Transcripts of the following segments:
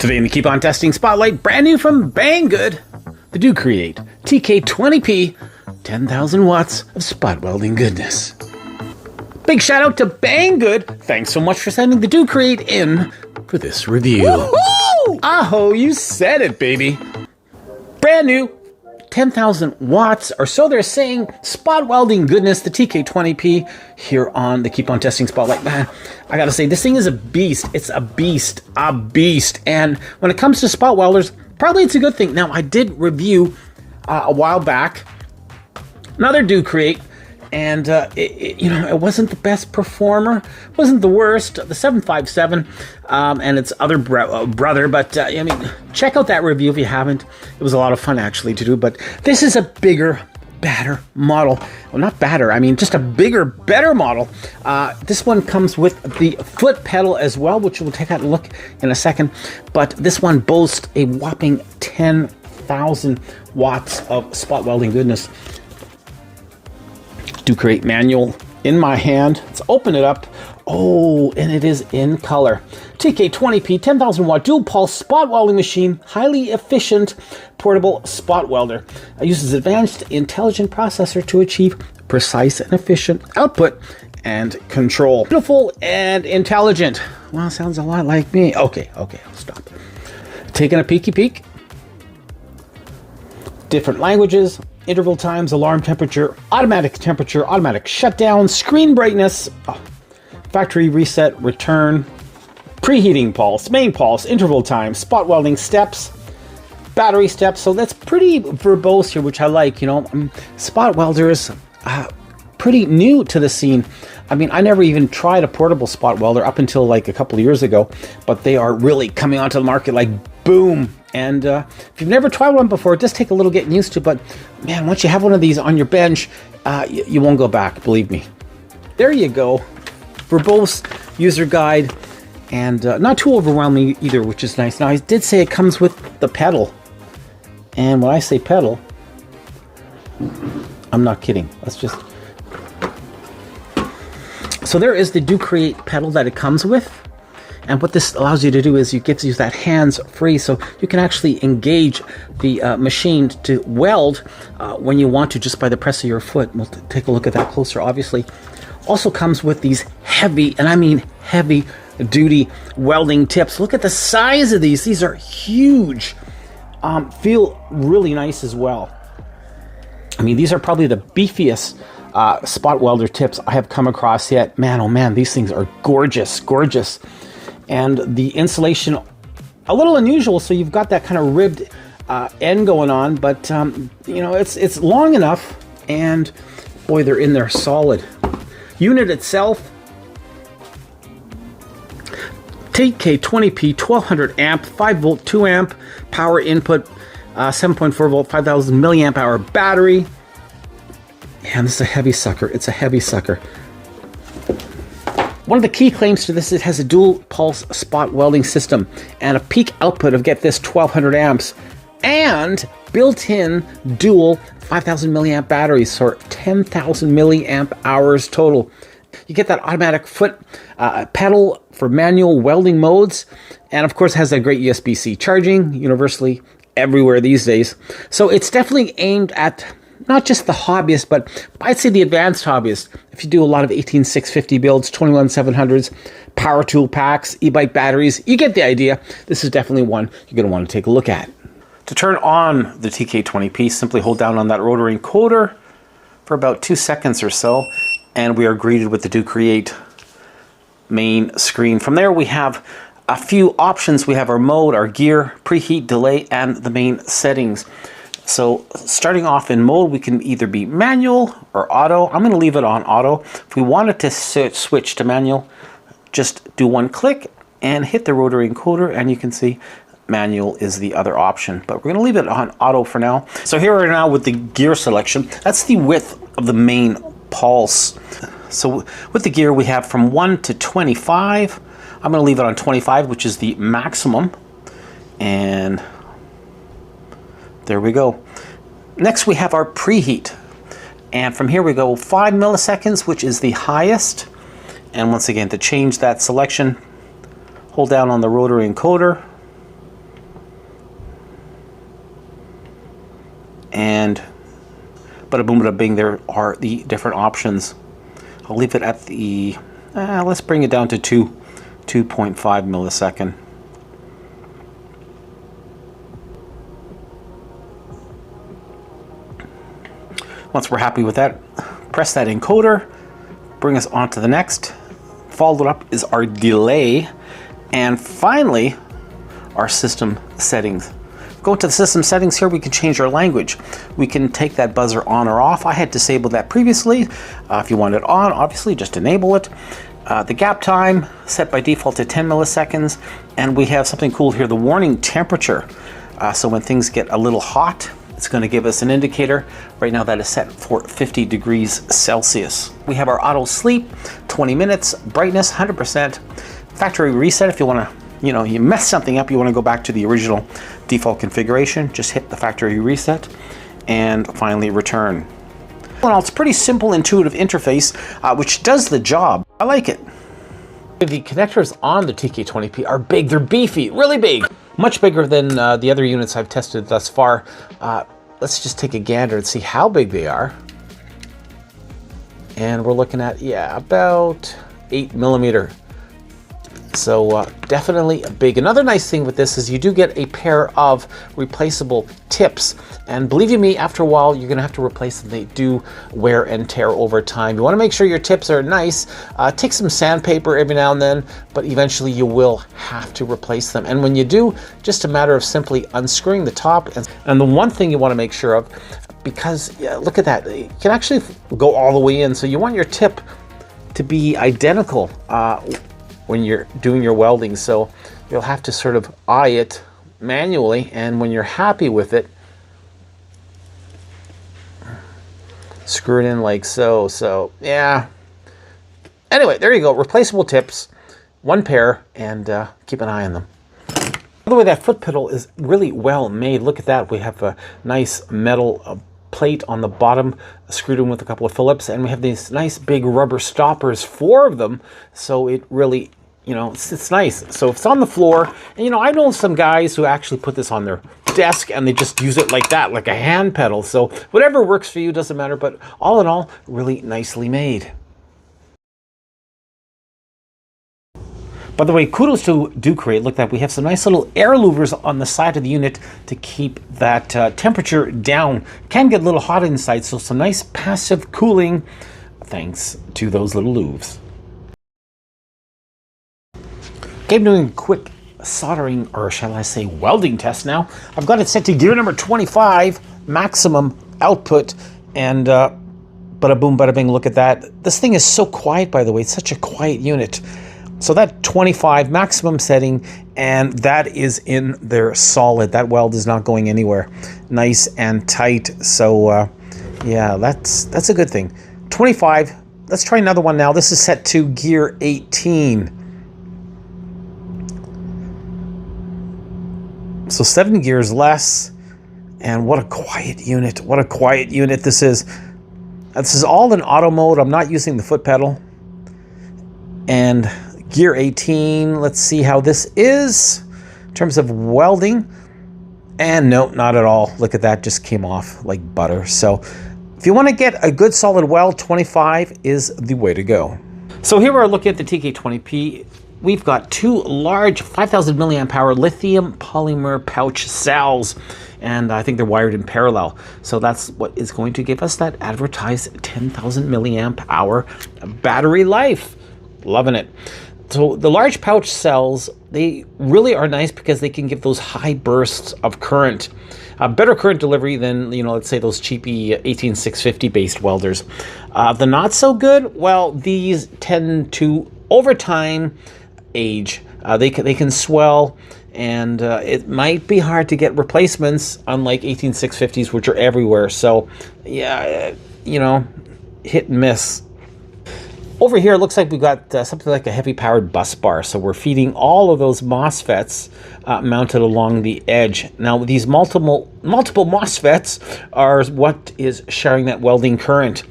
Today in the Keep On Testing Spotlight, brand new from Banggood, the DOCREATE TK-20P 10,000 watts of spot welding goodness. Big shout out to Banggood. Thanks so much for sending the DOCREATE in for this review. Woohoo! Aho, you said it, baby. Brand new, 10,000 watts, or so they're saying, spot welding goodness, the TK-20P, here on the Keep On Testing Spotlight. Man, I gotta say, this thing is a beast. It's a beast, a beast. And when it comes to spot welders, probably it's a good thing. Now, I did review a while back another DOCREATE, and it wasn't the best performer, wasn't the worst, the 757, and its other brother, but I mean, check out that review if you haven't. It was a lot of fun actually to do, but this is a bigger, badder model. Well, not badder, I mean just a bigger, better model. This one comes with the foot pedal as well, which we'll take a look in a second, but this one boasts a whopping 10,000 watts of spot welding goodness. DOCREATE manual in my hand. Let's open it up. Oh, and it is in color. TK-20P 10,000 watt dual pulse spot welding machine, highly efficient portable spot welder. It uses advanced intelligent processor to achieve precise and efficient output and control. Beautiful and intelligent. Well, sounds a lot like me. Okay, I'll stop. Taking a peeky peek. Different languages. Interval times, alarm temperature, automatic shutdown, screen brightness, factory reset, return, preheating pulse, main pulse, interval time, spot welding steps, battery steps. So that's pretty verbose here, which I like. Spot welders, pretty new to the scene. I mean, I never even tried a portable spot welder up until like a couple of years ago, but they are really coming onto the market like boom. And if you've never tried one before, it does take a little getting used to, but man, once you have one of these on your bench, you won't go back, believe me. There you go. Verbose user guide, and not too overwhelming either, which is nice. Now, I did say it comes with the pedal. And when I say pedal, I'm not kidding. Let's just... So there is the DOCREATE pedal that it comes with. And what this allows you to do is you get to use that hands-free, so you can actually engage the machine to weld when you want to, just by the press of your foot. We'll take a look at that closer, obviously. Also comes with these heavy, and I mean heavy-duty welding tips. Look at the size of these. These are huge. Feel really nice as well. I mean, these are probably the beefiest spot welder tips I have come across yet. Man, oh man, these things are gorgeous, gorgeous. And the insulation, a little unusual, so you've got that kind of ribbed end going on, but it's long enough, and boy, they're in there solid. Unit itself, TK-20P 1200 amp, 5 volt 2 amp power input, 7.4 volt 5000 milliamp hour battery, and this is a heavy sucker. It's a heavy sucker. One of the key claims to this, it has a dual pulse spot welding system and a peak output of, get this, 1200 amps and built-in dual 5000 milliamp batteries, so 10,000 milliamp hours total. You get that automatic foot pedal for manual welding modes, and of course has a great USB-C charging, universally everywhere these days. So it's definitely aimed at not just the hobbyist, but I'd say the advanced hobbyist. If you do a lot of 18650 builds, 21700s, power tool packs, e-bike batteries, you get the idea. This is definitely one you're going to want to take a look at. To turn on the TK-20P, simply hold down on that rotary encoder for about 2 seconds or so, and we are greeted with the DOCREATE main screen. From there, we have a few options. We have our mode, our gear, preheat, delay, and the main settings. So starting off in mode, we can either be manual or auto. I'm going to leave it on auto. If we wanted to switch to manual, just do one click and hit the rotary encoder, and you can see manual is the other option. But we're going to leave it on auto for now. So here we are now with the gear selection. That's the width of the main pulse. So with the gear, we have from 1 to 25. I'm going to leave it on 25, which is the maximum. And there we go. Next we have our preheat, and from here we go 5 milliseconds, which is the highest. And once again, to change that selection, hold down on the rotary encoder, and bada boom, bada bing, there are the different options. I'll leave it at the, let's bring it down to 2.5 millisecond. Once we're happy with that, press that encoder, bring us on to the next. Followed up is our delay, and finally, our system settings. Go to the system settings here, we can change our language. We can take that buzzer on or off. I had disabled that previously. If you want it on, obviously just enable it. The gap time set by default to 10 milliseconds. And we have something cool here, the warning temperature. So when things get a little hot, it's going to give us an indicator. Right now that is set for 50 degrees Celsius. We have our auto sleep, 20 minutes, brightness 100%, factory reset if you want to, you mess something up, you want to go back to the original default configuration, just hit the factory reset, and finally return. Well, it's a pretty simple, intuitive interface, which does the job. I like it. The connectors on the TK-20P are big, they're beefy, really big. Much bigger than the other units I've tested thus far. Let's just take a gander and see how big they are. And we're looking at, yeah, about 8 millimeter. So definitely big. Another nice thing with this is you do get a pair of replaceable tips. And believe you me, after a while, you're gonna have to replace them. They do wear and tear over time. You wanna make sure your tips are nice. Take some sandpaper every now and then, but eventually you will have to replace them. And when you do, just a matter of simply unscrewing the top. And the one thing you wanna make sure of, because look at that, you can actually go all the way in. So you want your tip to be identical when you're doing your welding. So you'll have to sort of eye it manually, and when you're happy with it, screw it in like so. So yeah, anyway, there you go, replaceable tips, one pair, and keep an eye on them. By the way, that foot pedal is really well made. Look at that, we have a nice metal plate on the bottom, screwed in with a couple of Phillips, and we have these nice big rubber stoppers, 4 of them, so it really, it's nice. So if it's on the floor, and I know some guys who actually put this on their desk and they just use it like that, like a hand pedal. So whatever works for you, doesn't matter, but all in all, really nicely made. By the way, kudos to DOCREATE. Look, that we have some nice little air louvers on the side of the unit to keep that temperature down. Can get a little hot inside, so some nice passive cooling thanks to those little louvers. Okay, I'm doing a quick soldering, or shall I say welding test now. I've got it set to gear number 25, maximum output, and bada boom, bada bing, look at that. This thing is so quiet, by the way. It's such a quiet unit. So that 25 maximum setting, and that is in there solid. That weld is not going anywhere. Nice and tight. So yeah, that's a good thing. 25. Let's try another one now. This is set to gear 18. So 7 gears less. And what a quiet unit. What a quiet unit this is. This is all in auto mode. I'm not using the foot pedal. And gear 18, let's see how this is in terms of welding. And no, not at all. Look at that, just came off like butter. So if you want to get a good solid weld, 25 is the way to go. So here we're looking at the TK-20P. We've got 2 large 5,000 milliamp hour lithium polymer pouch cells, and I think they're wired in parallel. So that's what is going to give us that advertised 10,000 milliamp hour battery life. Loving it. So the large pouch cells, they really are nice because they can give those high bursts of current, better current delivery than, let's say those cheapy 18650 based welders. The not so good, well, these tend to, over time, age. They can swell, and it might be hard to get replacements, unlike 18650s, which are everywhere. So yeah, hit and miss. Over here, it looks like we've got something like a heavy-powered bus bar. So we're feeding all of those MOSFETs mounted along the edge. Now, these multiple MOSFETs are what is sharing that welding current.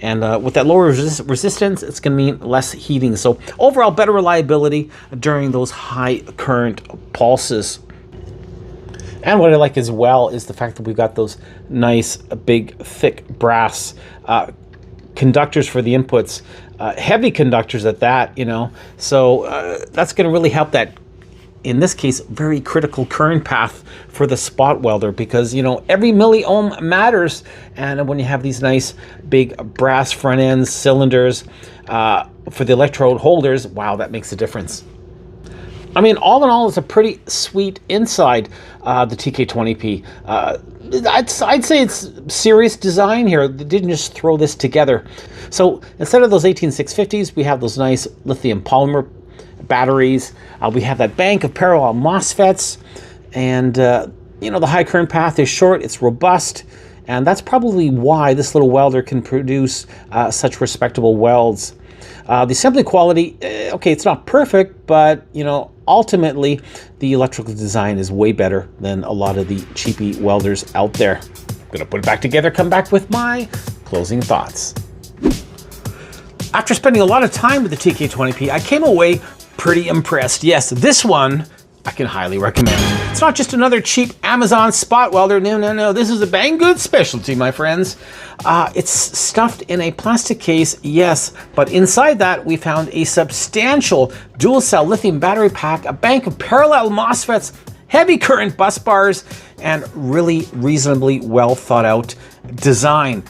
And with that lower resistance, it's going to mean less heating. So overall, better reliability during those high current pulses. And what I like as well is the fact that we've got those nice, big, thick brass conductors for the inputs, heavy conductors at that, you know. So that's going to really help that, in this case, very critical current path for the spot welder, because, you know, every milliohm matters. And when you have these nice big brass front ends, cylinders for the electrode holders, wow, that makes a difference. I mean, all in all, it's a pretty sweet inside the TK-20P. I'd say it's serious design here. They didn't just throw this together. So instead of those 18650s, we have those nice lithium polymer batteries. We have that bank of parallel MOSFETs, and you know, the high current path is short, it's robust, and that's probably why this little welder can produce such respectable welds. The assembly quality, okay, it's not perfect, but, you know, ultimately the electrical design is way better than a lot of the cheapy welders out there. I'm gonna put it back together, come back with my closing thoughts. After spending a lot of time with the TK-20P, I came away pretty impressed. Yes, this one I can highly recommend. It's not just another cheap Amazon spot welder. No. This is a Banggood specialty, my friends. It's stuffed in a plastic case, yes, but inside that we found a substantial dual cell lithium battery pack, a bank of parallel MOSFETs, heavy current bus bars, and really reasonably well thought out design.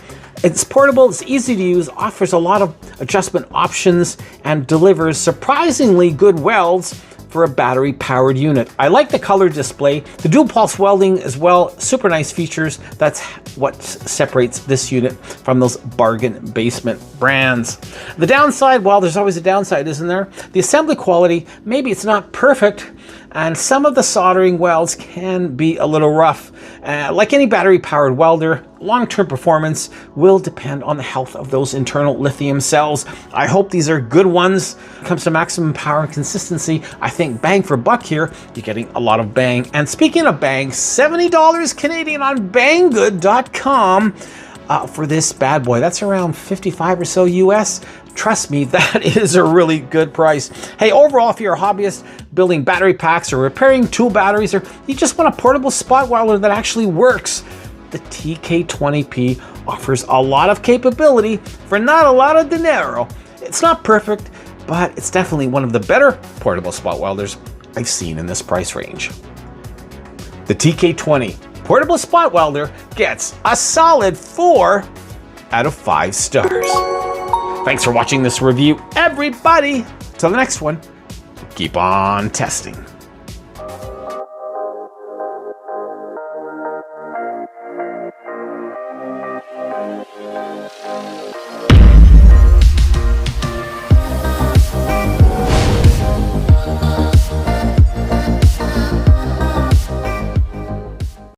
It's portable, it's easy to use, offers a lot of adjustment options, and delivers surprisingly good welds for a battery-powered unit. I like the color display, the dual pulse welding as well, super nice features. That's what separates this unit from those bargain basement brands. The downside, well, there's always a downside, isn't there? The assembly quality, maybe it's not perfect, and some of the soldering welds can be a little rough. Like any battery-powered welder, long-term performance will depend on the health of those internal lithium cells. I hope these are good ones. When it comes to maximum power and consistency, I think bang for buck here, you're getting a lot of bang. And speaking of bang, $70 Canadian on Banggood.com for this bad boy. That's around 55 or so US. Trust me, that is a really good price. Hey, overall, if you're a hobbyist building battery packs or repairing tool batteries, or you just want a portable spot welder that actually works, the TK-20P offers a lot of capability for not a lot of dinero. It's not perfect, but it's definitely one of the better portable spot welders I've seen in this price range. The TK-20 portable spot welder gets a solid 4 out of 5 stars. Thanks for watching this review, everybody. Till the next one, keep on testing.